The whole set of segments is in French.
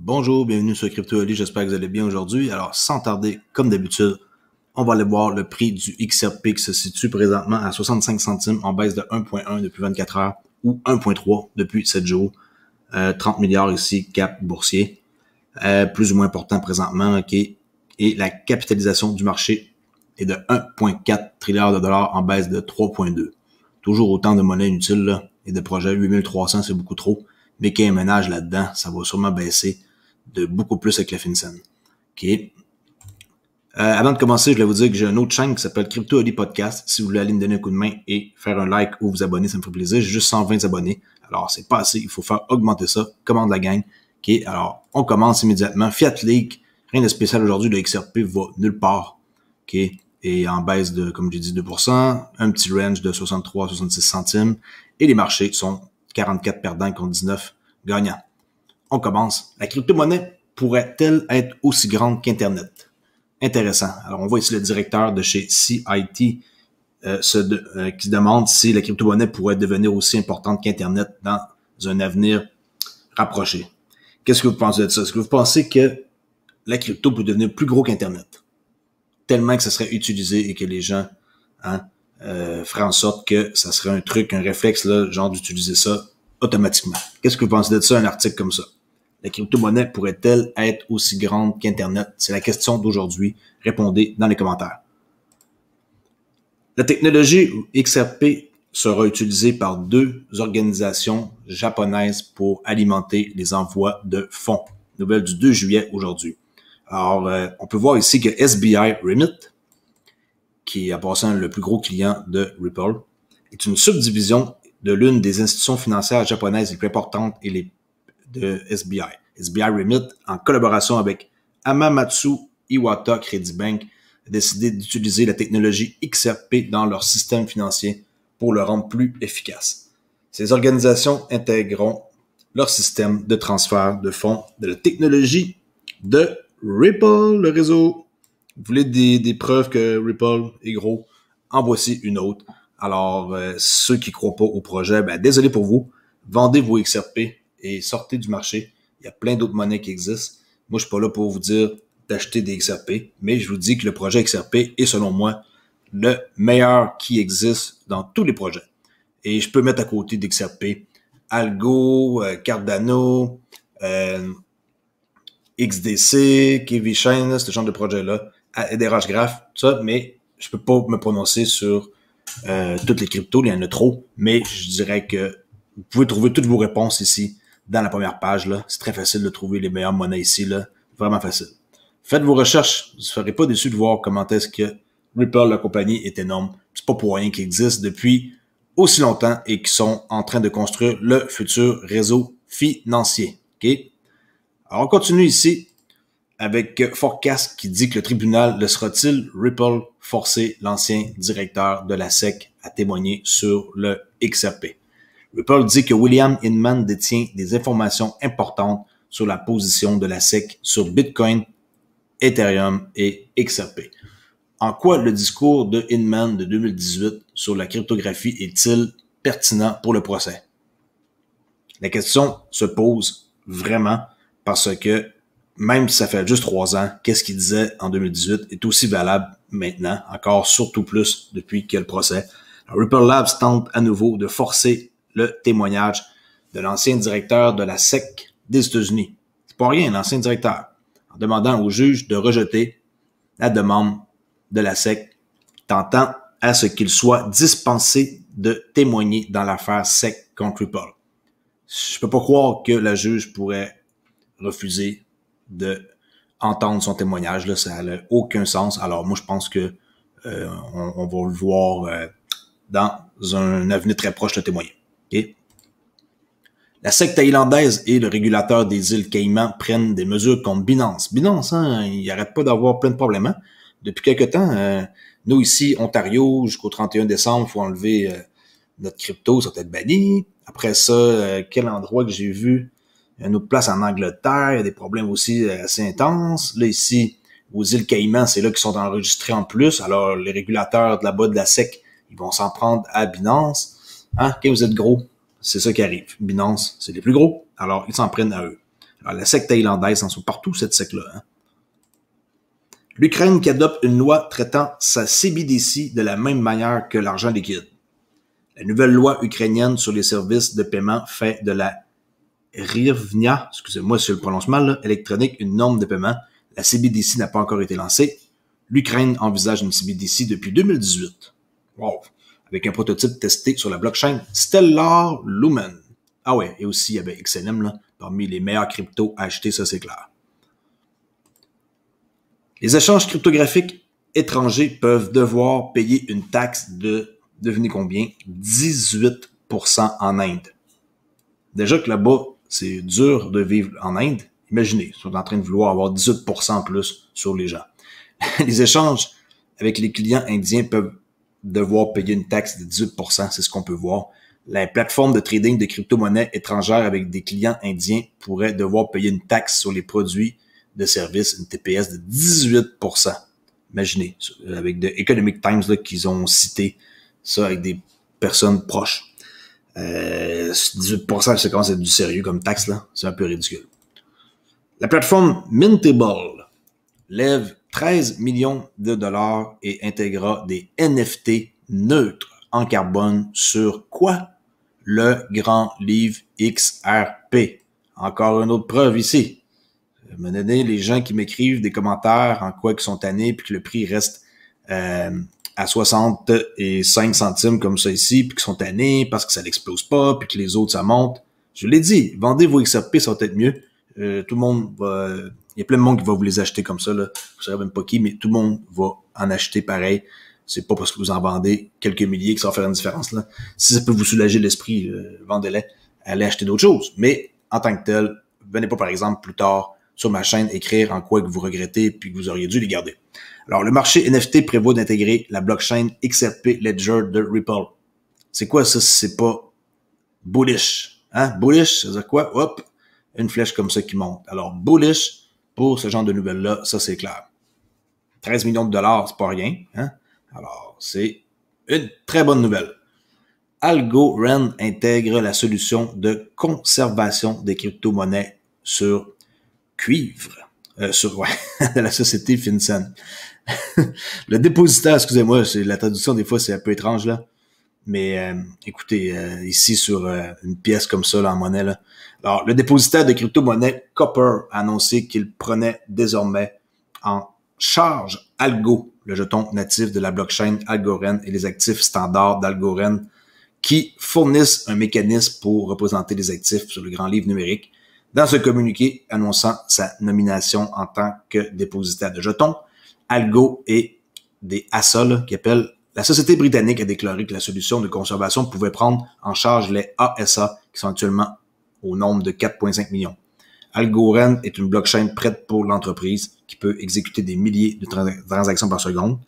Bonjour, bienvenue sur Crypto Ali, j'espère que vous allez bien aujourd'hui. Alors, sans tarder, comme d'habitude, on va aller voir le prix du XRP qui se situe présentement à 65 centimes en baisse de 1.1 depuis 24 heures ou 1.3 depuis 7 jours. 30 milliards ici, cap boursier. Plus ou moins important présentement, ok. Et la capitalisation du marché est de 1.4 trilliards de dollars en baisse de 3.2. Toujours autant de monnaie inutile là, et de projets. 8300, c'est beaucoup trop. Mais qu'il y ait un ménage là-dedans, ça va sûrement baisser de beaucoup plus avec la FinCEN. OK. Avant de commencer, je voulais vous dire que j'ai une autre chaîne qui s'appelle Crypto Ali Podcast. Si vous voulez aller me donner un coup de main et faire un like ou vous abonner, ça me ferait plaisir. J'ai juste 120 abonnés. Alors, c'est pas assez. Il faut faire augmenter ça. Commande la gang. OK. Alors, on commence immédiatement. Fiat League. Rien de spécial aujourd'hui. Le XRP va nulle part. OK. Et en baisse de, comme j'ai dit, 2%. Un petit range de 63 à 66 centimes. Et les marchés sont 44 perdants contre 19 gagnants. On commence. La crypto-monnaie pourrait-elle être aussi grande qu'Internet? Intéressant. Alors, on voit ici le directeur de chez CIT qui demande si la crypto-monnaie pourrait devenir aussi importante qu'Internet dans un avenir rapproché. Qu'est-ce que vous pensez de ça? Est-ce que vous pensez que la crypto peut devenir plus gros qu'Internet? Tellement que ça serait utilisé et que les gens feraient en sorte que ça serait un truc, un réflexe, là, genre d'utiliser ça automatiquement. Qu'est-ce que vous pensez de ça, un article comme ça? La crypto-monnaie pourrait-elle être aussi grande qu'Internet? C'est la question d'aujourd'hui. Répondez dans les commentaires. La technologie XRP sera utilisée par deux organisations japonaises pour alimenter les envois de fonds. Nouvelle du 2 juillet aujourd'hui. Alors, on peut voir ici que SBI Remit, qui est en passant le plus gros client de Ripple, est une subdivision de l'une des institutions financières japonaises les plus importantes et de SBI. SBI Remit, en collaboration avec Hamamatsu Iwata Credit Bank, a décidé d'utiliser la technologie XRP dans leur système financier pour le rendre plus efficace. Ces organisations intégreront leur système de transfert de fonds de la technologie de Ripple, le réseau. Vous voulez des preuves que Ripple est gros? En voici une autre. Alors, ceux qui ne croient pas au projet, désolé pour vous. Vendez vos XRP et sortez du marché. Il y a plein d'autres monnaies qui existent. Moi, je suis pas là pour vous dire d'acheter des XRP, mais je vous dis que le projet XRP est, selon moi, le meilleur qui existe dans tous les projets. Et je peux mettre à côté d'XRP Algo, Cardano, XDC, KiwiChain, ce genre de projet-là, ADRH Graph, tout ça, mais je peux pas me prononcer sur toutes les cryptos, il y en a trop, mais je dirais que vous pouvez trouver toutes vos réponses ici dans la première page. Là. C'est très facile de trouver les meilleures monnaies ici, là. Vraiment facile. Faites vos recherches, vous ne serez pas déçus de voir comment est-ce que Ripple, la compagnie, est énorme. C'est pas pour rien qu'ils existent depuis aussi longtemps et qu'ils sont en train de construire le futur réseau financier. Okay? Alors, on continue ici avec Forecast qui dit que le tribunal laissera-t-il Ripple forcer l'ancien directeur de la SEC à témoigner sur le XRP. Ripple dit que William Inman détient des informations importantes sur la position de la SEC sur Bitcoin, Ethereum et XRP. En quoi le discours de Inman de 2018 sur la cryptographie est-il pertinent pour le procès? La question se pose vraiment parce que même si ça fait juste 3 ans, qu'est-ce qu'il disait en 2018 est aussi valable maintenant, encore surtout plus depuis qu'il y a le procès. Alors, Ripple Labs tente à nouveau de forcer le témoignage de l'ancien directeur de la SEC des États-Unis. C'est pas rien, l'ancien directeur, en demandant au juge de rejeter la demande de la SEC, tentant à ce qu'il soit dispensé de témoigner dans l'affaire SEC contre Ripple. Je peux pas croire que la juge pourrait refuser de entendre son témoignage. Là, ça n'a aucun sens. Alors moi, je pense que on va le voir dans un avenir très proche de témoigner. Okay? La SEC thaïlandaise et le régulateur des îles Caïmans prennent des mesures contre Binance. Binance, il n'arrête pas d'avoir plein de problèmes. Hein? Depuis quelque temps, nous ici, Ontario, jusqu'au 31 décembre, il faut enlever notre crypto, ça peut être banni. Après ça, quel endroit que j'ai vu? Il y a une autre place en Angleterre, il y a des problèmes aussi assez intenses. Là, ici, aux îles Caïmans, c'est là qu'ils sont enregistrés en plus. Alors, les régulateurs de là-bas de la SEC, ils vont s'en prendre à Binance. Hein? Quand vous êtes gros, c'est ça qui arrive. Binance, c'est les plus gros. Alors, ils s'en prennent à eux. Alors, la secte thaïlandaise, en sont partout, cette secte-là. Hein? L'Ukraine qui adopte une loi traitant sa CBDC de la même manière que l'argent liquide. La nouvelle loi ukrainienne sur les services de paiement fait de la hryvnia, excusez-moi si je le prononce mal, là, électronique, une norme de paiement. La CBDC n'a pas encore été lancée. L'Ukraine envisage une CBDC depuis 2018. Wow! Avec un prototype testé sur la blockchain Stellar Lumen. Ah ouais, et aussi il y avait XLM, là, parmi les meilleurs cryptos à acheter, ça c'est clair. Les échanges cryptographiques étrangers peuvent devoir payer une taxe de, devinez combien, 18% en Inde. Déjà que là-bas, c'est dur de vivre en Inde. Imaginez, ils sont en train de vouloir avoir 18% en plus sur les gens. Les échanges avec les clients indiens peuvent devoir payer une taxe de 18%, c'est ce qu'on peut voir. La plateforme de trading de crypto-monnaies étrangères avec des clients indiens pourrait devoir payer une taxe sur les produits de services, une TPS de 18%. Imaginez, avec The Economic Times là, qu'ils ont cité ça avec des personnes proches. 18%, ça commence à être du sérieux comme taxe, là. C'est un peu ridicule. La plateforme Mintable lève 13 millions de dollars et intégrera des NFT neutres en carbone sur quoi? Le grand livre XRP. Encore une autre preuve ici. Je me donner les gens qui m'écrivent des commentaires en quoi ils sont tannés puis que le prix reste à 65 centimes comme ça ici, puis qu'ils sont tannés parce que ça n'explose pas, puis que les autres ça monte. Je l'ai dit, vendez vos XRP, ça va être mieux. Tout le monde va... Il y a plein de monde qui va vous les acheter comme ça, là. Vous savez même pas qui, mais tout le monde va en acheter pareil. C'est pas parce que vous en vendez quelques milliers que ça va faire une différence, là. Si ça peut vous soulager l'esprit, vendez-les. Allez acheter d'autres choses. Mais, en tant que tel, venez pas, par exemple, plus tard, sur ma chaîne, écrire en quoi que vous regrettez puis que vous auriez dû les garder. Alors, le marché NFT prévoit d'intégrer la blockchain XRP Ledger de Ripple. C'est quoi ça si c'est pas bullish? Hein? Bullish, ça veut dire quoi? Hop! Une flèche comme ça qui monte. Alors, bullish, pour ce genre de nouvelles-là, ça c'est clair. 13 millions de dollars, c'est pas rien. Hein? Alors, c'est une très bonne nouvelle. Algorand intègre la solution de conservation des crypto-monnaies sur cuivre. De la société FinCEN. Le dépositaire, excusez-moi, c'est la traduction des fois c'est un peu étrange là. Mais écoutez, ici sur une pièce comme ça là, en monnaie là. Alors, le dépositaire de crypto-monnaie Copper a annoncé qu'il prenait désormais en charge Algo, le jeton natif de la blockchain Algorand et les actifs standards d'Algorand qui fournissent un mécanisme pour représenter les actifs sur le grand livre numérique. Dans ce communiqué annonçant sa nomination en tant que dépositaire de jetons, Algo et des ASA, qui appellent la société britannique, a déclaré que la solution de conservation pouvait prendre en charge les ASA, qui sont actuellement au nombre de 4,5 millions. Algorand est une blockchain prête pour l'entreprise qui peut exécuter des milliers de transactions par seconde.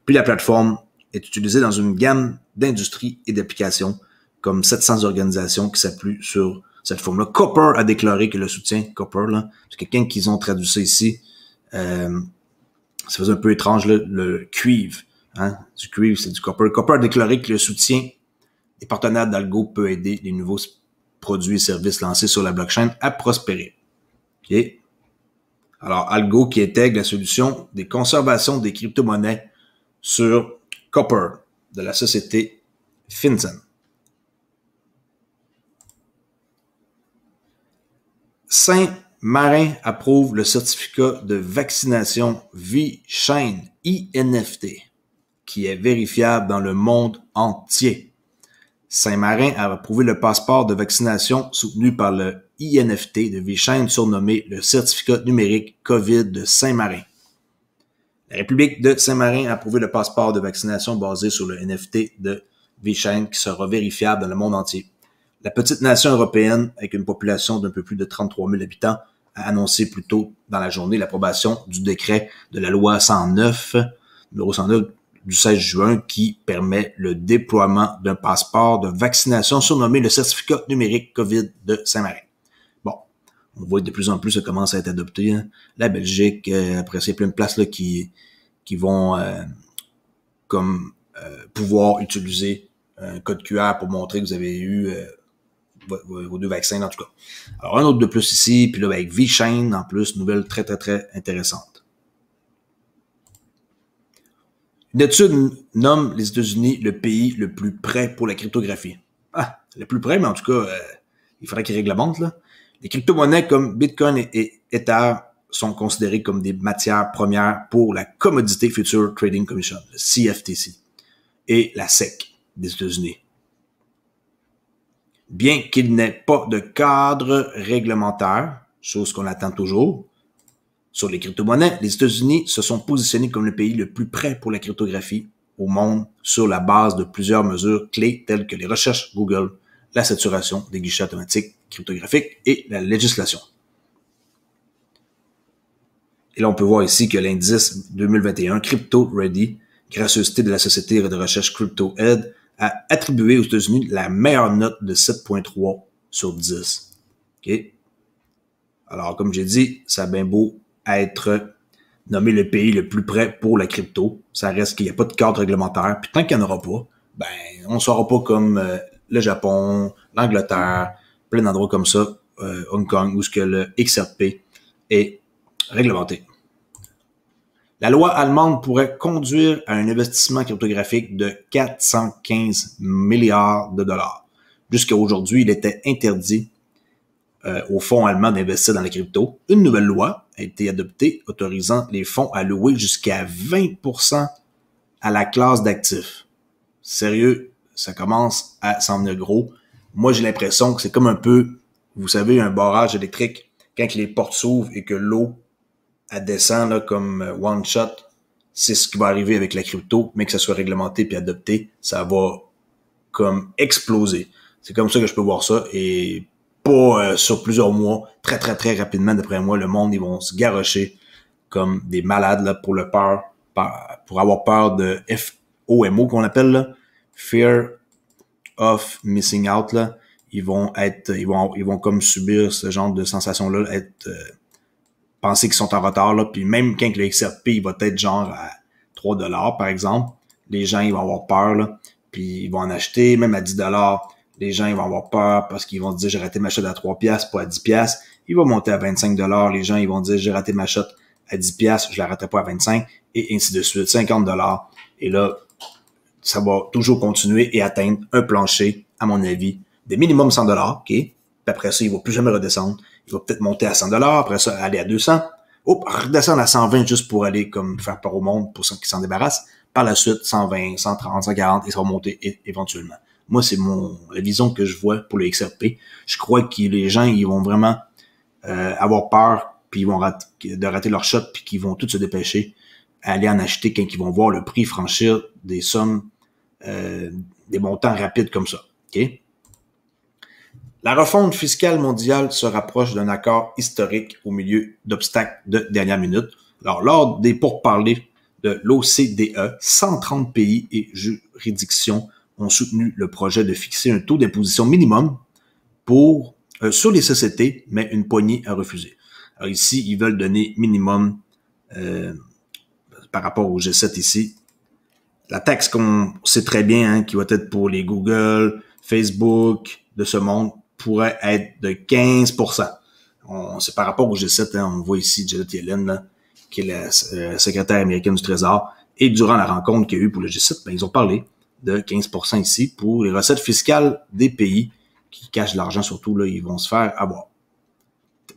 Puis la plateforme est utilisée dans une gamme d'industries et d'applications, comme 700 organisations qui s'appuient sur cette forme-là. Copper a déclaré que le soutien, Copper, là, c'est quelqu'un qu'ils ont traduit ça ici, ça faisait un peu étrange, là, le cuivre. Hein? Du cuivre, c'est du copper. Copper a déclaré que le soutien des partenaires d'Algo peut aider les nouveaux produits et services lancés sur la blockchain à prospérer. OK? Alors, Algo qui intègre la solution des conservations des crypto-monnaies sur Copper de la société FinCEN. Saint-Marin approuve le certificat de vaccination V-Chain INFT qui est vérifiable dans le monde entier. Saint-Marin a approuvé le passeport de vaccination soutenu par le INFT de V-Chain surnommé le certificat numérique COVID de Saint-Marin. La République de Saint-Marin a approuvé le passeport de vaccination basé sur le NFT de V-Chain qui sera vérifiable dans le monde entier. La petite nation européenne, avec une population d'un peu plus de 33 000 habitants, a annoncé plus tôt dans la journée l'approbation du décret de la loi 109, numéro 109 du 16 juin, qui permet le déploiement d'un passeport de vaccination surnommé le certificat numérique COVID de Saint-Marin. Bon, on voit que de plus en plus ça commence à être adopté. Hein. La Belgique, après c'est plein de places là, qui vont pouvoir utiliser un code QR pour montrer que vous avez eu vos 2 vaccins, en tout cas. Alors, un autre de plus ici, puis là, avec V-Chain, en plus, nouvelle très, très, très intéressante. Une étude nomme les États-Unis le pays le plus prêt pour la cryptographie. Ah, le plus prêt, mais en tout cas, il faudrait qu'ils réglementent, là. Les crypto-monnaies comme Bitcoin et Ether sont considérées comme des matières premières pour la Commodity Future Trading Commission, le CFTC, et la SEC des États-Unis. Bien qu'il n'ait pas de cadre réglementaire, chose qu'on attend toujours, sur les crypto-monnaies, les États-Unis se sont positionnés comme le pays le plus prêt pour la cryptographie au monde sur la base de plusieurs mesures clés telles que les recherches Google, la saturation des guichets automatiques cryptographiques et la législation. Et là, on peut voir ici que l'indice 2021 Crypto Ready, gracieuseté de la société de recherche CryptoHead, a attribué aux États-Unis la meilleure note de 7.3 sur 10. OK? Alors, comme j'ai dit, ça a bien beau être nommé le pays le plus prêt pour la crypto. Ça reste qu'il n'y a pas de cadre réglementaire. Puis tant qu'il n'y en aura pas, ben, on ne sera pas comme le Japon, l'Angleterre, plein d'endroits comme ça, Hong Kong, où ce que le XRP est réglementé. La loi allemande pourrait conduire à un investissement cryptographique de 415 milliards de dollars. Jusqu'à aujourd'hui, il était interdit aux fonds allemands d'investir dans la crypto. Une nouvelle loi a été adoptée autorisant les fonds à louer jusqu'à 20% à la classe d'actifs. Sérieux, ça commence à s'en venir gros. Moi, j'ai l'impression que c'est comme un peu, vous savez, un barrage électrique, quand les portes s'ouvrent et que l'eau elle descend là, comme one shot, c'est ce qui va arriver avec la crypto, mais que ça soit réglementé puis adopté, ça va comme exploser. C'est comme ça que je peux voir ça, et pas sur plusieurs mois, très très très rapidement, d'après moi, le monde, ils vont se garrocher comme des malades là, pour avoir peur de FOMO qu'on appelle là, Fear of Missing Out là. Ils vont comme subir ce genre de sensation-là, penser qu'ils sont en retard, là, puis même quand le XRP il va être genre à 3$ par exemple, les gens ils vont avoir peur, là, puis ils vont en acheter, même à 10$, les gens ils vont avoir peur parce qu'ils vont se dire j'ai raté ma shot à 3$, pas à 10$, il va monter à 25$, les gens ils vont dire j'ai raté ma shot à 10$, je la raterai pas à 25$, et ainsi de suite, 50$, et là, ça va toujours continuer et atteindre un plancher, à mon avis, de minimum 100$, ok? Puis après ça, il va plus jamais redescendre. Il va peut-être monter à 100$, après ça, aller à 200. Redescendre à 120 juste pour aller comme faire peur au monde pour qu'ils s'en débarrassent. Par la suite, 120, 130, 140, et ça va monter éventuellement. Moi, c'est la vision que je vois pour le XRP. Je crois que les gens, ils vont vraiment avoir peur, puis ils vont de rater leur shot, puis qu'ils vont tous se dépêcher à aller en acheter quand ils vont voir le prix franchir des sommes, des montants rapides comme ça. OK? La refonte fiscale mondiale se rapproche d'un accord historique au milieu d'obstacles de dernière minute. Alors, lors des pourparlers de l'OCDE, 130 pays et juridictions ont soutenu le projet de fixer un taux d'imposition minimum sur les sociétés, mais une poignée a refusé. Alors ici, ils veulent donner minimum par rapport au G7 ici. La taxe qu'on sait très bien, hein, qui va être pour les Google, Facebook de ce monde, pourrait être de 15%. C'est par rapport au G7, hein, on voit ici Janet Yellen, là, qui est la secrétaire américaine du Trésor, et durant la rencontre qu'il y a eu pour le G7, ben, ils ont parlé de 15% ici pour les recettes fiscales des pays qui cachent de l'argent, surtout, là, ils vont se faire avoir.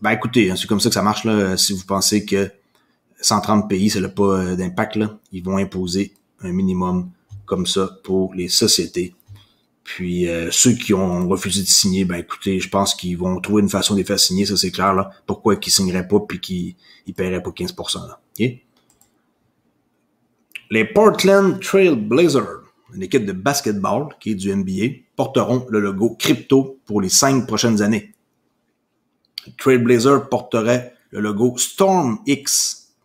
Ben écoutez, hein, c'est comme ça que ça marche, là. Si vous pensez que 130 pays, ça n'a pas d'impact, là, ils vont imposer un minimum comme ça pour les sociétés. Puis ceux qui ont refusé de signer, ben écoutez, je pense qu'ils vont trouver une façon de les faire signer, ça c'est clair, là. Pourquoi qu'ils signeraient pas puis qu'ils paieraient pas 15%, là. Okay? Les Portland Trail Blazers, une équipe de basketball qui est du NBA, porteront le logo crypto pour les 5 prochaines années. Trail Blazers porterait le logo Storm X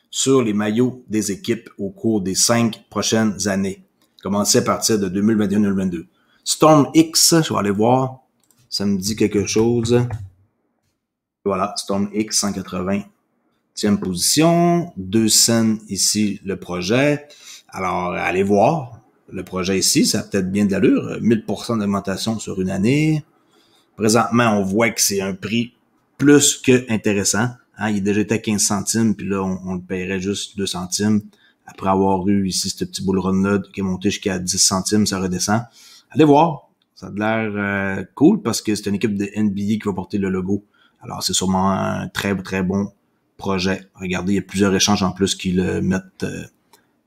sur les maillots des équipes au cours des 5 prochaines années, commencé à partir de 2021-2022. Storm X, je vais aller voir, ça me dit quelque chose. Voilà, Storm X, 180e position, 2 cents ici le projet. Alors, allez voir le projet ici, ça a peut-être bien d'allure, 1000% d'augmentation sur une année. Présentement, on voit que c'est un prix plus que intéressant. Hein, il est déjà été à 15 centimes, puis là, on le paierait juste 2 centimes. Après avoir eu ici ce petit bull run-là qui est monté jusqu'à 10 centimes, ça redescend. Allez voir, ça a l'air cool parce que c'est une équipe de NBA qui va porter le logo. Alors, c'est sûrement un très, très bon projet. Regardez, il y a plusieurs échanges en plus qui le mettent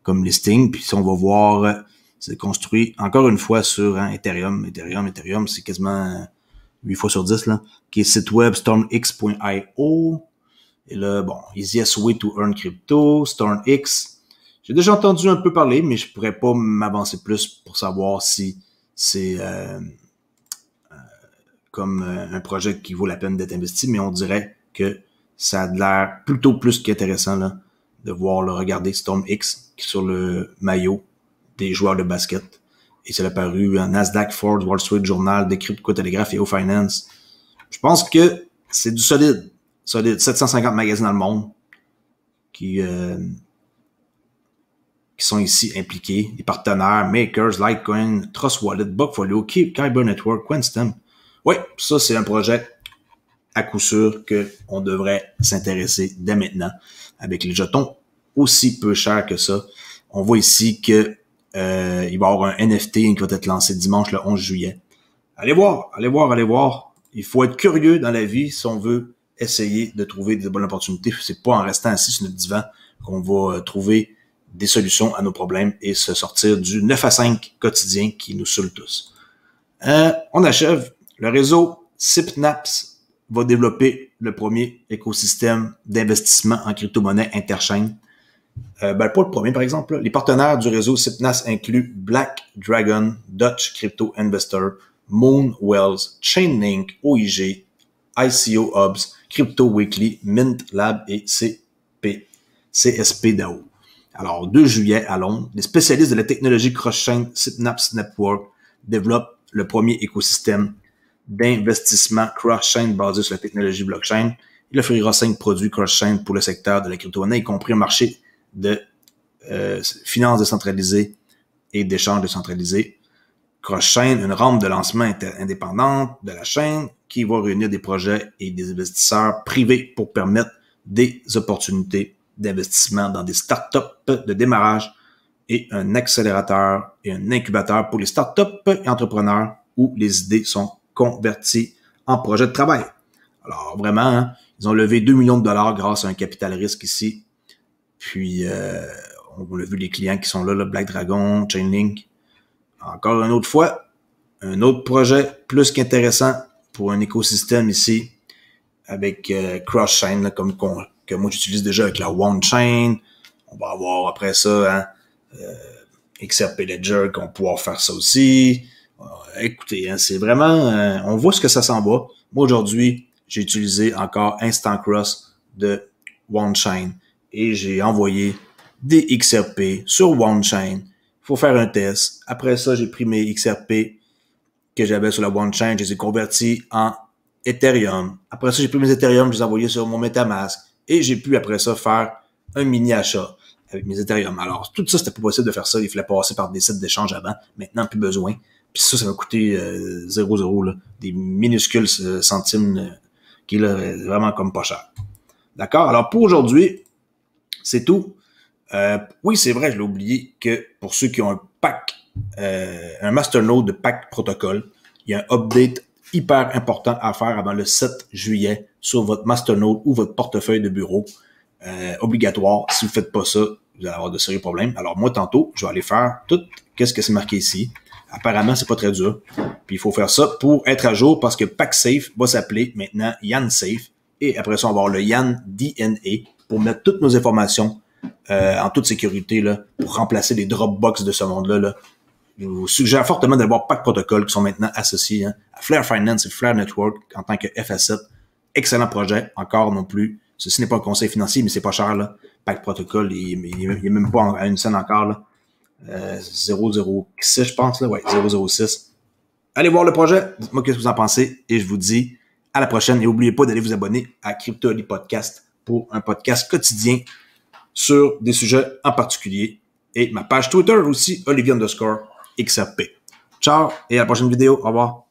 comme listing. Puis si on va voir, c'est construit encore une fois sur Ethereum. Ethereum, c'est quasiment 8 fois sur 10, là, qui est site web stormx.io. Et là, bon, easiest way to earn crypto, StormX. J'ai déjà entendu un peu parler, mais je pourrais pas m'avancer plus pour savoir si c'est comme un projet qui vaut la peine d'être investi, mais on dirait que ça a l'air plutôt plus qu'intéressant là, de voir le regarder StormX qui est sur le maillot des joueurs de basket. Et c'est apparu en Nasdaq, Forbes, Wall Street Journal, Decrypto, Telegraph et Yahoo Finance. Je pense que c'est du solide. 750 magazines dans le monde qui sont ici impliqués. Les partenaires, Makers, Litecoin, Trust Wallet, Blockfolio, Kyber Network, Quantstamp. Oui, ça c'est un projet à coup sûr qu'on devrait s'intéresser dès maintenant. Avec les jetons aussi peu chers que ça. On voit ici que il va y avoir un NFT qui va être lancé dimanche le 11 juillet. Allez voir. Il faut être curieux dans la vie si on veut essayer de trouver des bonnes opportunités. C'est pas en restant assis sur notre divan qu'on va trouver des solutions à nos problèmes et se sortir du 9 à 5 quotidien qui nous saoule tous. On achève. Le réseau SIPNAPS va développer le premier écosystème d'investissement en crypto-monnaie interchaîne. Pas le premier, par exemple. Les partenaires du réseau SIPNAPS incluent Black Dragon, Dutch Crypto Investor, Moon Wells, Chainlink, OIG, ICO Hubs, Crypto Weekly, Mint Lab et CSP DAO. Alors, 2 juillet à Londres, les spécialistes de la technologie cross-chain SIPNAPS Network développent le premier écosystème d'investissement cross-chain basé sur la technologie blockchain. Il offrira 5 produits cross-chain pour le secteur de la crypto-monnaie, y compris un marché de finances décentralisées et d'échanges décentralisés. Cross-chain, une rampe de lancement indépendante de la chaîne qui va réunir des projets et des investisseurs privés pour permettre des opportunités d'investissement dans des startups de démarrage et un accélérateur et un incubateur pour les startups et entrepreneurs où les idées sont converties en projets de travail. Alors vraiment, hein, ils ont levé 2 millions de dollars grâce à un capital risque ici. Puis, on a vu les clients qui sont là, Black Dragon, Chainlink. Encore une autre fois, un autre projet plus qu'intéressant pour un écosystème ici avec cross-chain, là, comme que moi j'utilise déjà avec la OneChain. On va avoir après ça XRP Ledger qu'on va pouvoir faire ça aussi. Écoutez, hein, c'est vraiment... on voit ce que ça s'en va. Moi aujourd'hui, j'ai utilisé encore Instant Cross de OneChain et j'ai envoyé des XRP sur OneChain. Il faut faire un test. Après ça, j'ai pris mes XRP que j'avais sur la OneChain, je les ai convertis en Ethereum. Après ça, j'ai pris mes Ethereum, je les ai envoyés sur mon MetaMask et j'ai pu après ça faire un mini achat avec mes Ethereum. Alors, tout ça, c'était pas possible de faire ça. Il fallait passer par des sites d'échange avant. Maintenant, plus besoin. Puis ça m'a coûté 0,0, là, des minuscules centimes qui là, vraiment comme pas cher. D'accord? Alors, pour aujourd'hui, c'est tout. Oui, c'est vrai, je l'ai oublié que pour ceux qui ont un pack, un masternode de pack protocole, il y a un update hyper important à faire avant le 7 juillet sur votre masternode ou votre portefeuille de bureau. Obligatoire. Si vous faites pas ça, vous allez avoir de sérieux problèmes. Alors moi, tantôt, je vais aller faire tout qu'est-ce que c'est marqué ici. Apparemment, c'est pas très dur. Puis il faut faire ça pour être à jour parce que PackSafe va s'appeler maintenant YannSafe. Et après ça, on va avoir le Yann DNA pour mettre toutes nos informations en toute sécurité là, pour remplacer les Dropbox de ce monde-là. Là. Je vous suggère fortement d'avoir Pack Protocol qui sont maintenant associés à Flare Finance et Flare Network en tant que FS7. Excellent projet, encore non plus. Ceci n'est pas un conseil financier, mais c'est pas cher. Là. Pack Protocol, il est même pas à une scène encore. Là. 006, je pense. Là. Ouais, 006. Allez voir le projet. Dites-moi ce que vous en pensez. Et je vous dis à la prochaine. Et n'oubliez pas d'aller vous abonner à Crypto-Oli Podcast pour un podcast quotidien sur des sujets en particulier. Et ma page Twitter aussi, Olivier_XRP. Ciao et à la prochaine vidéo. Au revoir.